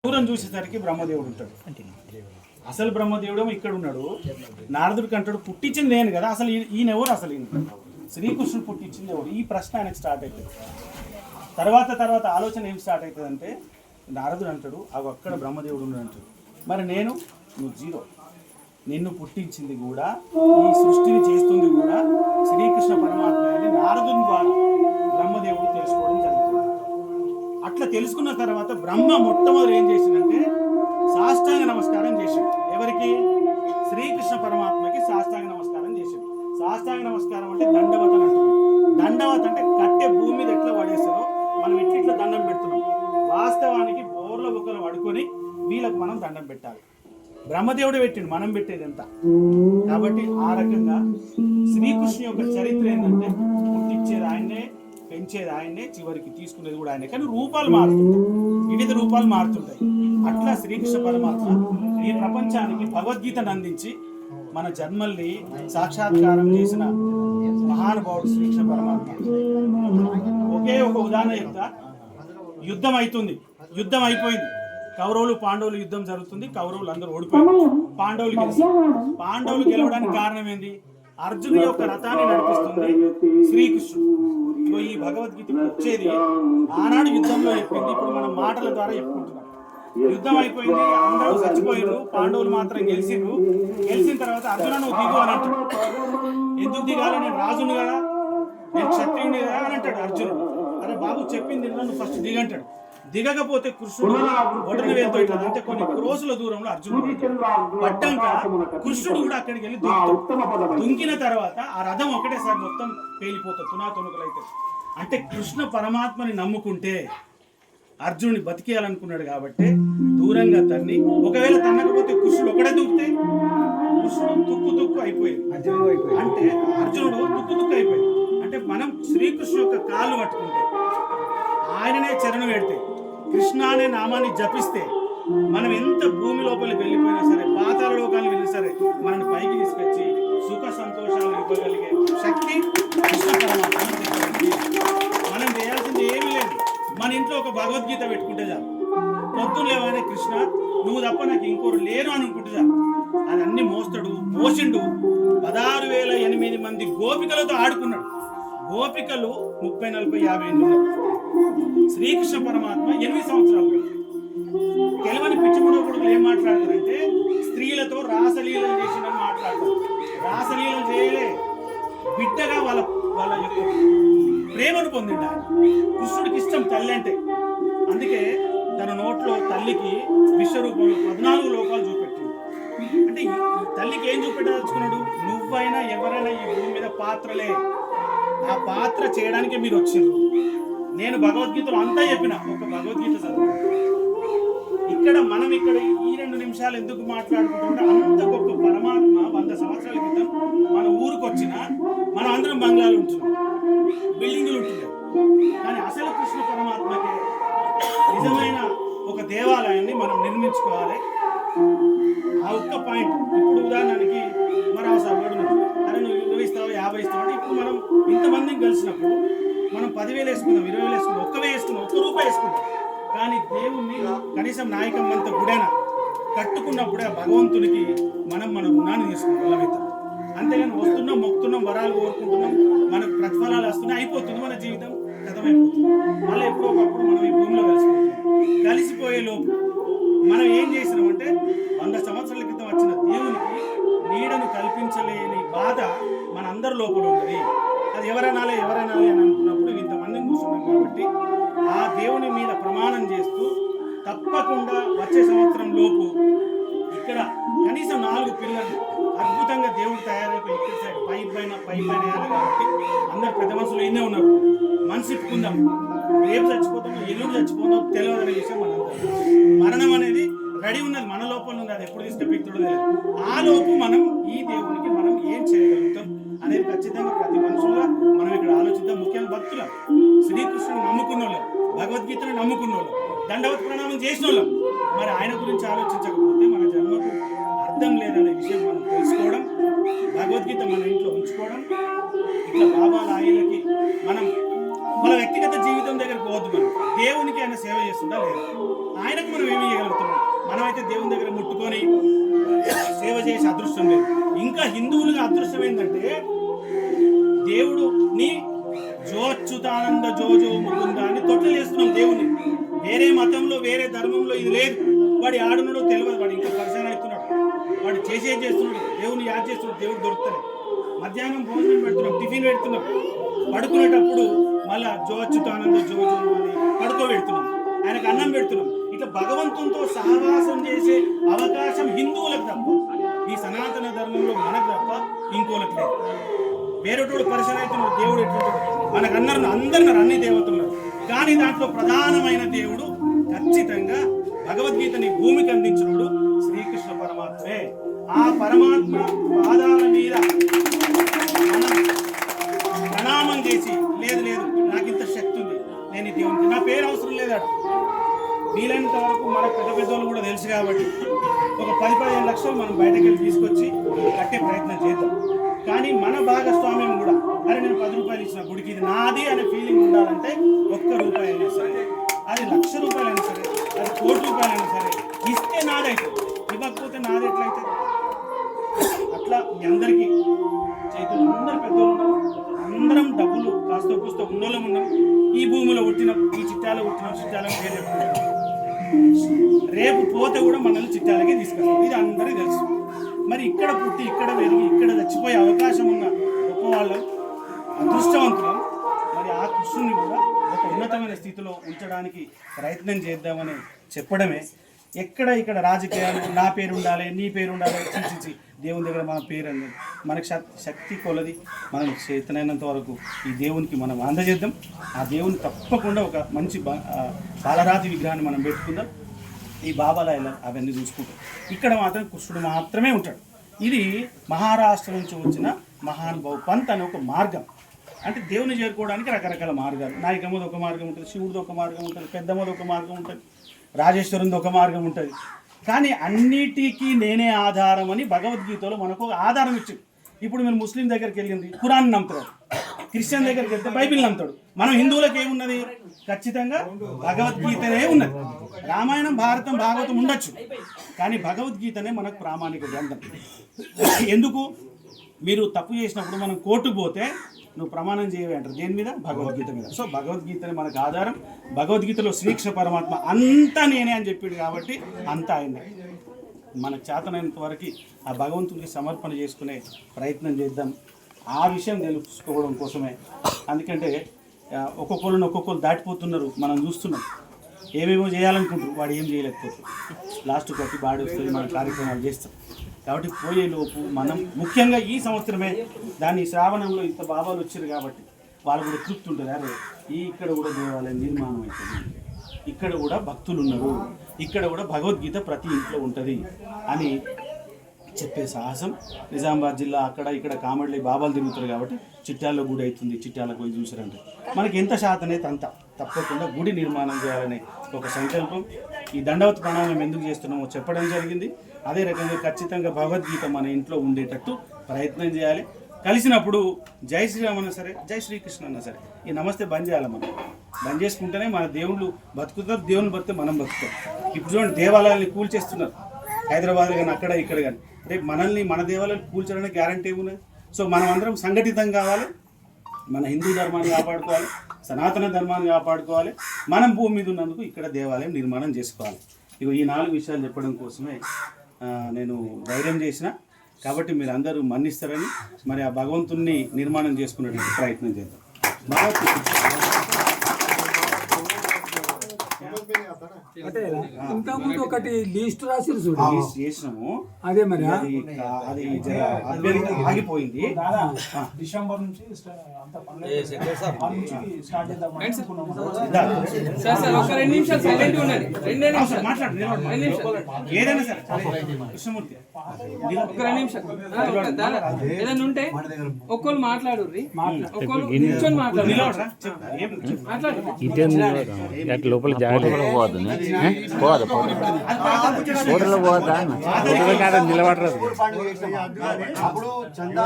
దూరం చూసేసరికి బ్రహ్మదేవుడు ఉంటాడు. అసలు బ్రహ్మదేవుడేమో ఇక్కడ ఉన్నాడు. నారదుడికి అంటాడు పుట్టించింది నేను కదా, అసలు ఈయన ఎవరు, అసలు ఈయన శ్రీకృష్ణుడు పుట్టించింది ఎవరు? ఈ ప్రశ్న ఆయనకు స్టార్ట్ అవుతుంది. తర్వాత ఆలోచన ఏం స్టార్ట్ అవుతుంది అంటే, నారదుడు అంటాడు అవి అక్కడ బ్రహ్మదేవుడు ఉన్నాడు అంటాడు. మరి నువ్వు జీరో, నిన్ను పుట్టించింది కూడా ఈ సృష్టిని చేస్తుంది కూడా శ్రీకృష్ణ పరమాత్మ అని నారదుని ద్వారా బ్రహ్మదేవుడు తెలుసుకోవడం జరుగుతుంది. అట్లా తెలుసుకున్న తర్వాత బ్రహ్మ మొట్టమొదటి ఏం చేసిందంటే సాష్టాంగ నమస్కారం చేసింది. ఎవరికి? శ్రీకృష్ణ పరమాత్మకి సాష్టాంగ నమస్కారం చేసింది. సాష్టాంగ నమస్కారం అంటే దండవత అని అంటున్నాం. దండవత అంటే కట్టె భూమి మీద ఎట్లా పడేస్తారో మనం ఇట్లా దండం పెడుతున్నాం. వాస్తవానికి బోర్ల బుక్కలు పడుకొని వీళ్ళకు మనం దండం పెట్టాలి. బ్రహ్మదేవుడు పెట్టిండు, మనం పెట్టేది ఎంత. కాబట్టి ఆ రకంగా శ్రీకృష్ణ యొక్క చరిత్ర ఏంటంటే పుట్టించేది ఆయన్నే, పెంచేది ఆయన్నే, చివరికి తీసుకునేది కూడా ఆయనే. కానీ రూపాలు మారుతుంటాయి, వివిధ రూపాలు మారుతుంటాయి. అట్లా శ్రీకృష్ణ పరమాత్మ ఈ ప్రపంచానికి భగవద్గీతను అందించి మన జన్మల్ని సాక్షాత్కారం చేసిన మహానుభావుడు శ్రీకృష్ణ పరమాత్మ. ఒకే ఒక ఉదాహరణ చెప్తా. యుద్ధం అవుతుంది, యుద్ధం అయిపోయింది. కౌరవులు పాండవులు యుద్ధం జరుగుతుంది. కౌరవులు అందరూ ఓడిపోయారు, పాండవులు గెలిచారు. పాండవులు గెలవడానికి కారణం ఏంది? అర్జునుడి యొక్క రథాన్ని నడిపిస్తుంది శ్రీకృష్ణుడు. ఈ భగవద్గీత వచ్చేది ఆనాడు యుద్ధంలో చెప్పింది, ఇప్పుడు మనం మాటల ద్వారా చెప్పుకుంటున్నాం. యుద్ధం అయిపోయింది, అందరూ చచ్చిపోయారు, పాండవులు మాత్రం గెలిచిండ్రు. గెలిచిన తర్వాత అర్జున నువ్వు దిగు అని అంటాడు. ఎందుకు దిగాలి? నేను రాజును కదా, నేను క్షత్రియుని కదా అని అంటాడు అర్జునుడు. అరే బాబు చెప్పింది నువ్వు ఫస్ట్ దిగంటాడు. దిగకపోతే కృష్ణుడు ఒడని వేలుతో ఇట్లా అంటే కొన్ని క్రోసుల దూరంలో అర్జునుడు పడ్డాక కృష్ణుడు కూడా అక్కడికి వెళ్ళి దుంకుతాడు. దుంకిన తర్వాత ఆ రథం ఒకటేసారి మొత్తం పేలిపోతుంది, తునాతునుకలు అవుతుంది. అంటే కృష్ణ పరమాత్మని నమ్ముకుంటే అర్జునుడిని బతికేయాలనుకున్నాడు కాబట్టి దూరంగా తన్ని, ఒకవేళ తన్నకపోతే కృష్ణుడు ఒకటే దూకితే కృష్ణుడు తుక్కు అయిపోయింది. అంటే అర్జునుడు తుక్కు అయిపోయింది. అంటే మనం శ్రీకృష్ణు యొక్క కాళ్ళు పట్టుకుంటే, ఆయననే చరణం పెడితే, కృష్ణ అనే నామాన్ని జపిస్తే మనం ఎంత భూమి లోపలికి వెళ్ళిపోయినా సరే, పాతాళ లోకానికి వెళ్ళినా సరే మనల్ని పైకి తీసుకొచ్చి సుఖ సంతోషాలు ఇవ్వగలిగే శక్తి కృష్ణ పరమాత్మ. మనం చేయాల్సింది ఏమీ లేదు, మన ఇంట్లో ఒక భగవద్గీత పెట్టుకుంటే చాలు. పొద్దున లేవనే కృష్ణ నువ్వు తప్ప నాకు ఇంకోరు లేరు అని అనుకుంటే చాలు. అది అన్ని మోస్తాడు, మోసిండు. 16,008 మంది గోపికలతో ఆడుకున్నాడు. గోపికలు 30, 40, 50 ఉన్నారు. శ్రీకృష్ణ పరమాత్మ 8 సంవత్సరాలు. తెలివని పిచ్చిముడో కొడుకులు ఏం మాట్లాడతారంటే స్త్రీలతో రాసలీలలు చేసిన మాట్లాడతారు. రాసలీలలు చేయలే, బిడ్డగా వాళ్ళ యొక్క ప్రేమను పొందిండ. కృష్ణుడికి ఇష్టం తల్లి అంటే. అందుకే తన నోట్లో తల్లికి విశ్వరూపంలో 14 లోకాలు చూపెట్టింది. అంటే ఈ తల్లికి ఏం చూపెట్టదలుచుకున్నాడు? నువ్వైనా ఎవరైనా ఈ భూమి మీద పాత్రలే, ఆ పాత్ర చేయడానికి మీరు వచ్చిండ్రు. నేను భగవద్గీతలో అంతా చెప్పిన, ఒక భగవద్గీత చదువు. మనం ఇక్కడ ఈ 2 నిమిషాలు ఎందుకు మాట్లాడుకుంటుంటే, అంత గొప్ప పరమాత్మ 100 సంవత్సరాల క్రితం మన ఊరికి వచ్చిన మనం అందరం బంగ్లాలు ఉంటున్నాం, బిల్డింగులు ఉంటున్నాం. కానీ అసలు కృష్ణ పరమాత్మకి నిజమైన ఒక దేవాలయాన్ని మనం నిర్మించుకోవాలి. ఆ ఒక్క పాయింట్. ఇప్పుడు ఉదాహరణకి మరి ఆ సభ్యుడు అరే నువ్వు 20 ఇస్తావు 50 ఇస్తావు అంటే, ఇప్పుడు మనం ఇంతమందిని కలిసినప్పుడు మనం 10,000 వేసుకుందాం, 20,000 వేసుకుందాం, 1,000 వేసుకుందాం, 1 రూపాయి వేసుకుందాం. కానీ దేవుణ్ణి కనీసం నాయకమ్మంత గుడైన కట్టుకున్నప్పుడే ఆ భగవంతునికి మనం మన రుణాన్ని తీసుకుంటాం. అంతేగాని వస్తున్నాం, మొక్కుతున్నాం, వరాలు కోరుకుంటున్నాం, మనకు ప్రతిఫలాలు వస్తున్నాయి, అయిపోతుంది మన జీవితం, కథమైపోతుంది. మళ్ళీ ఎప్పుడో ఒకప్పుడు మనం ఈ భూమిలో కలిసిపోయే లోపు మనం ఏం చేసినామంటే 100 సంవత్సరాల క్రితం వచ్చిన దేవునికి నీడను కల్పించలేని బాధ మన అందరి లోపల ఉన్నది. అది ఎవరనాలి అని అనుకున్నప్పుడు ఇంతమందిని కూర్చున్నాం. కాబట్టి ఆ దేవుని మీద ప్రమాణం చేస్తూ తప్పకుండా వచ్చే సంవత్సరం లోపు ఇక్కడ కనీసం 4 పిల్లలు అద్భుతంగా దేవుడు తయారైపోయి ఇక్కడ సైడ్ పై పైన వేయాలి. కాబట్టి అందరు పెద్ద మనుషులు ఇన్నే ఉన్నారు. మనసు ఇప్పుకుందాం, రేపు చచ్చిపోతామో ఎల్లుండి చచ్చిపోతామో తెలియదనే విషయం మనందరం. మరణం అనేది రెడీ ఉన్నది, మన లోపల ఉంది, అది ఎప్పుడు తీసుకెళ్ళితుడో తెలియదు. ఆ లోపు మనం ఈ దేవునికి మనం ఏం చేయగలుగుతాం అనేది ఖచ్చితంగా ప్రతి మనుషులుగా మనం ఇక్కడ ఆలోచిద్దాం. ముఖ్యంగా భక్తులు, శ్రీకృష్ణుని నమ్ముకున్న వాళ్ళు, భగవద్గీతను నమ్ముకున్న వాళ్ళు, దండవత్ ప్రణామం చేసిన వాళ్ళు, మరి ఆయన గురించి ఆలోచించకపోతే మన జన్మకు అర్థం లేదనే విషయం మనం తెలుసుకోవడం, భగవద్గీత మన ఇంట్లో ఉంచుకోవడం, ఇట్లా బాబాల ఆయిలకి మనం వాళ్ళ వ్యక్తిగత జీవితం దగ్గర పోవద్దు. మనం దేవునికి ఆయన సేవ చేస్తుందా లేదు, ఆయనకు మనం ఏమి చేయగలుగుతున్నాం? మనమైతే దేవుని దగ్గర ముట్టుకొని సేవ చేసే అదృష్టం లేదు. ఇంకా హిందువులుగా అదృష్టం ఏంటంటే దేవుడు నీ జోచ్యుతానంద జోజో ముకుంద అని తొట్టలు చేస్తున్నాం దేవుని. వేరే మతంలో వేరే ధర్మంలో ఇది లేదు. వాడి ఆడున్నాడో తెలియదు, వాడు ఇంకా పరిచయం అవుతున్నాడు, వాడు చేసేది చేస్తున్నాడు, దేవుని యాద్ చేస్తున్నాడు, దేవుడు దొరుకుతాడు. మధ్యాహ్నం భోజనం పెడుతున్నాం, టిఫిన్ పెడుతున్నాం, పడుకునేటప్పుడు మళ్ళా జోచ్యుతానంద జోజో అని పడుకోబెడుతున్నాం, ఆయనకు అన్నం పెడుతున్నాం. ఇట్లా భగవంతునితో సహవాసం చేసే అవకాశం హిందువులకు తప్ప, ఈ సనాతన ధర్మంలో మనకు తప్ప ఇంకోలకు లేదు. వేరేటోడు పరిచయం అవుతున్నాడు, దేవుడు ఎట్లుంటాడు మనకు అందరిని అన్ని దేవతలున్నారు. కానీ దాంట్లో ప్రధానమైన దేవుడు ఖచ్చితంగా భగవద్గీతని భూమికి అందించినోడు శ్రీకృష్ణ పరమాత్మే. ఆ పరమాత్మ పాదాల మీద ప్రణామం చేసి లేదు లేదు నాకు ఇంత శక్తి ఉంది, నేను ఈ దేవునికి నా పేరు అవసరం లేదాడు. వీలైనంత వరకు మన పెద్ద పెద్దోళ్ళు కూడా తెలుసు కాబట్టి ఒక 10-15 లక్షలు మనం బయటకు వెళ్ళి తీసుకొచ్చి కట్టే ప్రయత్నం చేద్దాం. కానీ మన భాగస్వామ్యం కూడా, అరే నేను 10 రూపాయలు ఇచ్చిన గుడికి ఇది నాది అనే ఫీలింగ్ ఉండాలంటే ₹1 అయినా సరే, అది ₹1,00,000 అయినా సరే, అది ₹1,00,00,000 అయినా సరే ఇస్తే నాదైతే, ఇవ్వకపోతే నాది ఎట్లయితే. అట్లా మీ అందరికీ చైతన్యం, అందరు పెద్దోళ్ళు ఉన్నారు, అందరం డబ్బులు కాస్త కూస్తో ఉన్నోళ్ళం ఉన్నాం. ఈ భూమిలో పుట్టిన ఈ చిట్టాలో పుట్టిన చిట్టాలకు పేరు చెప్పుకుంటాం. రేపు పోతే కూడా మనల్ని చిట్టాలకే తీసుకొస్తాం, ఇది అందరికీ తెలుసు. మరి ఇక్కడ పుట్టి ఇక్కడ పెరిగి ఇక్కడ చచ్చిపోయే అవకాశం ఉన్న గొప్ప వాళ్ళం, అదృష్టవంతులం. మరి ఆ కృష్ణుని కూడా ఒక ఉన్నతమైన స్థితిలో ఉంచడానికి ప్రయత్నం చేద్దామని చెప్పడమే. ఇక్కడ రాజకీయాలు నా పేరు ఉండాలి నీ పేరు ఉండాలి చిచి దేవుని దగ్గర మన పేరు అనేది మనకు శక్తి కొలది మనం చేతనైనంత వరకు ఈ దేవునికి మనం అందజేద్దాం. ఆ దేవుని తప్పకుండా ఒక మంచి బాలరాతి విగ్రహాన్ని మనం పెట్టుకుందాం. ఈ బాబాల అవన్నీ చూసుకుంటాం. ఇక్కడ మాత్రం కృష్ణుడు మాత్రమే ఉంటాడు. ఇది మహారాష్ట్ర నుంచి వచ్చిన మహానుభావు పంత్ అనే ఒక మార్గం. అంటే దేవుని చేరుకోవడానికి రకరకాల మార్గాలు, నాయకమ్మది ఒక మార్గం ఉంటుంది, శివుడిది ఒక మార్గం ఉంటుంది, పెద్దమ్మది ఒక మార్గం ఉంటుంది, రాజేశ్వరునిది ఒక మార్గం ఉంటుంది. కానీ అన్నిటికీ నేనే ఆధారం అని భగవద్గీతలో మనకు ఆధారం ఇచ్చింది. ఇప్పుడు మీరు ముస్లిం దగ్గరికి వెళ్ళింది ఖురాన్ నమ్ముతాడు, క్రిస్టియన్ దగ్గరికి వెళ్తే బైబిల్ నమ్ముతాడు. మనం హిందువులకు ఏమున్నది? ఖచ్చితంగా భగవద్గీతనే ఉన్నది. రామాయణం భారతం భాగవతం ఉండొచ్చు, కానీ భగవద్గీతనే మనకు ప్రామాణిక గ్రంథం. ఎందుకు? మీరు తప్పు చేసినప్పుడు మనం కోర్టుకు పోతే నువ్వు ప్రమాణం చేయవే అంటారు, దేని మీద? భగవద్గీత మీద. సో భగవద్గీతనే మనకు ఆధారం. భగవద్గీతలో శ్రీకృష్ణ పరమాత్మ అంతా నేనే అని చెప్పాడు కాబట్టి అంతా ఆయనే. మనకు చేతనైనంత వరకు ఆ భగవంతుడికి సమర్పణ చేసుకునే ప్రయత్నం చేద్దాం. ఆ విషయం తెలుసుకోవడం కోసమే. అందుకంటే ఒక్కొక్కరు దాటిపోతున్నారు, మనం చూస్తున్నాం. ఏమేమో చేయాలనుకుంటారు, వాడు ఏం చేయలేకపోతారు. లాస్ట్ కొట్టి బాడీ వస్తుంది, మన కార్యక్రమాలు చేస్తాం. కాబట్టి పోయేలోపు మనం ముఖ్యంగా ఈ సంవత్సరమే దాన్ని శ్రావణంలో ఇంత బాబాలు వచ్చారు కాబట్టి వాళ్ళు కూడా తృప్తి ఉంటుంది. అరే ఇక్కడ కూడా దేవాలయం నిర్మాణం అవుతుంది, ఇక్కడ కూడా భక్తులు ఉన్నారు, ఇక్కడ కూడా భగవద్గీత ప్రతి ఇంట్లో ఉంటుంది అని చెప్పే సాహసం. నిజామాబాద్ జిల్లా అక్కడ ఇక్కడ కామెడీ బాబాలు తిరుగుతారు కాబట్టి చిట్యాల్లో గుడి అవుతుంది, చిట్యాలకు పోయి చూసారంటే మనకి ఎంత శాతం అయితే అంత తప్పకుండా గుడి నిర్మాణం చేయాలనే ఒక సంకల్పం. ఈ దండవత్ ప్రణామం ఎందుకు చేస్తున్నామో చెప్పడం జరిగింది. అదే రకంగా ఖచ్చితంగా భగవద్గీత మన ఇంట్లో ఉండేటట్టు ప్రయత్నం చేయాలి. కలిసినప్పుడు జై శ్రీరామ్ అన్నా సరే, జై శ్రీకృష్ణ అన్నా సరే, ఈ నమస్తే బంద్ చేయాలి. మనం బంద్ చేసుకుంటేనే మన దేవుళ్ళు బతుకుతారు, దేవుని బతితే మనం బతుకుతాం. ఇప్పుడు చూడండి దేవాలయాల్ని కూల్చేస్తున్నారు, హైదరాబాద్ కానీ అక్కడ ఇక్కడ కానీ. రేపు మనల్ని మన దేవాలయాలు కూల్చడానికి గ్యారంటీ ఏమున్నది? సో మనం అందరం సంఘటితం కావాలి, మన హిందూ ధర్మాన్ని కాపాడుకోవాలి, సనాతన ధర్మాన్ని కాపాడుకోవాలి. మనం భూమి మీద ఉన్నందుకు ఇక్కడ దేవాలయం నిర్మాణం చేసుకోవాలి. ఇక ఈ 4 విషయాలు చెప్పడం కోసమే నేను ధైర్యం చేసిన. కాబట్టి మీరు అందరూ మన్నిస్తారని, మరి ఆ భగవంతుణ్ణి నిర్మాణం చేసుకునేటువంటి ప్రయత్నం చేద్దాం. ఇంతకుముందు ఒకటి లిస్ట్ రాసిరు చూడు, చేసినాము. అదే మరి అది ఆగిపోయింది. డిసెంబర్ నుంచి ఏదైనా సరే కృష్ణమూర్తి ఏదైనా ఉంటే ఒక్కళ్ళు మాట్లాడు, ఒక్కళ్ళు నిల్చొని మాట్లాడు. లోపల జాగ్రత్త పోదు ఫోటోలో పోదా నిలబడరు. అప్పుడు చందా